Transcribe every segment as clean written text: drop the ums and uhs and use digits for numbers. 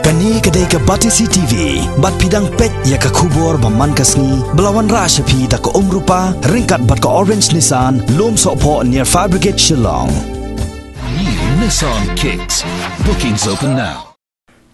Kani kedai ke Batisi TV, bat pidang pet ya ke kubur baman kasni, belawan rasyapi tak ke rupa, ringkat bat ke Orange Nissan, lom sokpo near Fire Brigade Shillong. New Nissan Kicks. Bookings open now.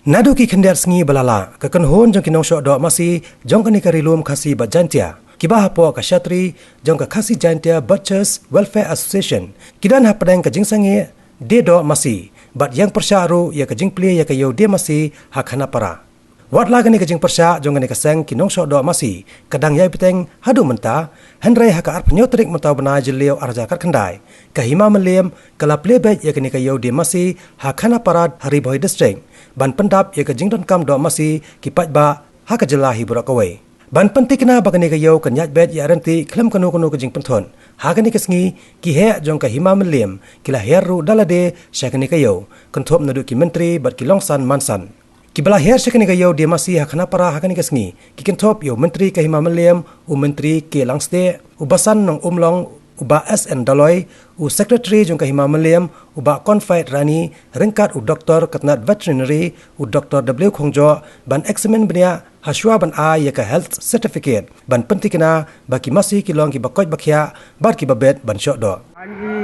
Nadu ki kendar sengi balala, kekan hon jong kinong syok dok masih, jong kani karilum kasih bat jantia. Kibah hapo ka syatri, jong ka kasih jantia Butchers Welfare Association. Kidan hapadang ka jingsangi, de dok masih. Bat yang persyaru ya kajing pli ya kayo dia masih hakana para. Wat lagani kajing persya jong gani kaseng kinong syok dok masih. Kadang yai peteng hadu menta, henrai haka arp nyotrik mentau benai jeliau arja kat kendai. Kahima meliam kala plebet ya kani kayo dia masih hakana para hari boy district. Ban pendap ya kajing don kam dok masih kipat ba haka jelahi burak kawai. Ban penting kena bagani kayo kenyat bet ya renti klem kanu kajing penton. Hagani kesngi ki he jong ka hima meliam kila heru dalade syakani kayo kenthop nadu ki menteri bat ki longsan mansan ki bala her syakani kayo dia masih hakana para hagani kesngi ki kenthop yo menteri ka hima meliam u menteri ke langste u basan nong umlong u ba SN Daloy u secretary jong ka hima meliam u ba Confide Rani ringkat u doktor katnat veterinary u Dr. W Khongjo ban examen benia Hashwa ban a ya ka health certificate ban pentikna baki masih kilong ki bakoj bakhya bar ki babet ban syok do anji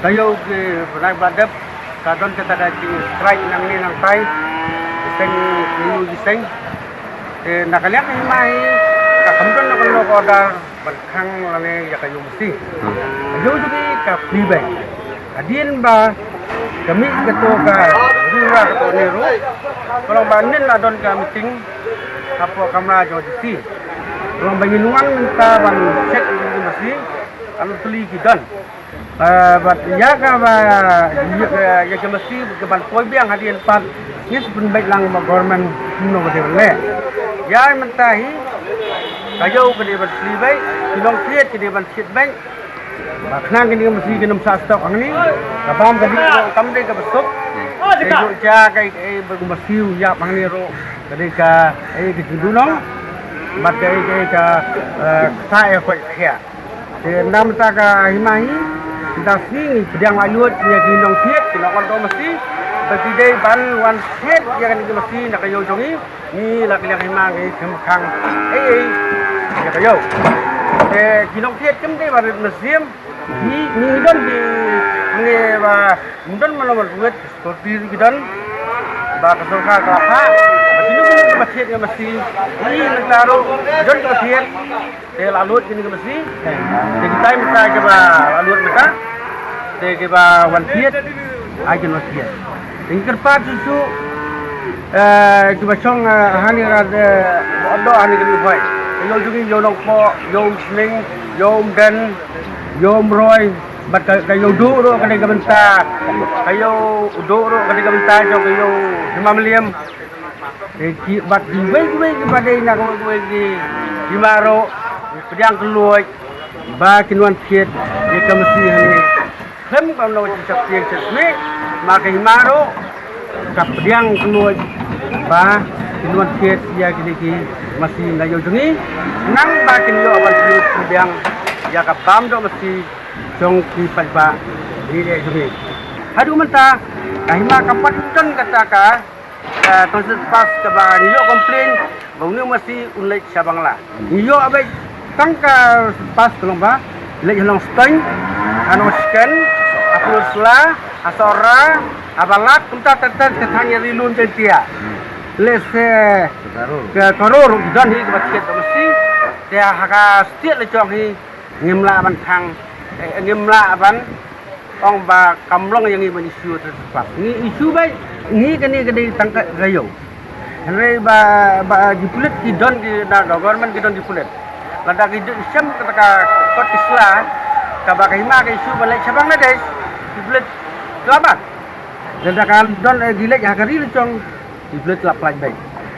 kayo ke rai badap kadon kita ada di strike nang ni nang tai seng ni seng nakaliak ni mai ka kamdon nak lo order berkhang lane ya kayo mesti ayo juga ka pribay adien ba kami ketua ka dua ketua niru kalau banin adon ka meeting apa kamera jodisi orang banginuan minta ban cek ini masih anu tuli kidan bat ya ka ba ya ke mesti ke ban poi biang hadian pat ni pun baik lang government no ke le ya mentahi kayo ke dia bersih baik kilong kriat ke dia ban sit bank bakna ke dia mesti ke nom sa stok angni kabam ke dia kam de ke besok kayo ja kai bermasiu ya angni ro ketika ke dunong bat ke saya ko khia de nam ta ka himahi kita sini pedang ayut nya kinong siet kinong kon mesti bagi dei ban wan siet ya kan mesti nak kayo jongi ni lak liang himang ni khang ya kayo kinong siet kem dei bar museum ni don di ni ba don malam buat seperti kidan ba kasoka ka Sino ko masjid nga mesti ni naglaro don ko masjid lalut kini ke mesti jadi time kita ke ba lalut mata ke ba wan siet ajen masjid ing kerpat susu ke ba chong hani ra odo hani ke boy yo jugi yo nok po yo sling yo den yo roy bat kayo do ro kani ka benta kayo do ro kani ka benta jo kayo Imam Liam bat di wei kepada nak di maro pedang keluar ba kinwan siet dia ke mesti ni klem kam no cak tiang cesme maka maro ka pedang keluar ba kinwan siet dia kini masih ngayo jengi nang ba kinyo awan pedang ya ka pam do mesti jong ki palba ni dia jengi hadu menta kahima kapat ton kataka Tonsil pas ke ba niyo komplain bau masih unlek Sabang lah. Niyo abai tangka pas kelong ba lek long steng anu scan aku sela asora abalak kunta tetet ketanya rilun tentia. Les ke koror dan hi baket mesti dia haka setiap lecong hi ngimla ban khang ngimla ban ong ba kamlong yang ini isu tersebut. Ni isu baik ni kini tangkap gayo. Henry ba dipulit kidon di government kidon dipulit. Lada kidon isem ketika kot isla kabakima ke isu balik Sabang nades dipulit kelabat. Lada kan don gilek hakari lecong dipulit lap lain baik.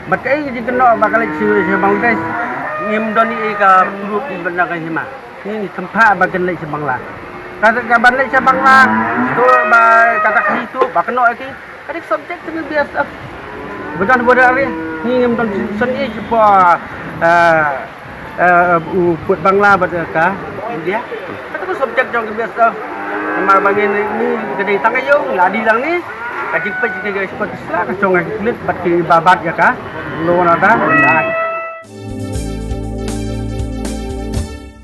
Bakai jadi kena bakal Sabang nades ngim doni ka grup di benar hima. Ini tempat bagian lek Sabang lah. Kata kaban lek Sabang lah tu ba kata itu bakno iki kadik subjek tu biasa. Bukan bodoh hari ni ngam ton seni apa buat Bangla berka India. Kata subjek jong biasa. Mar bagi ni gede tangayo ladi lang ni Kajik pa jika guys ko tisla ka chong kulit bat ki babat ya ka. Lo na da.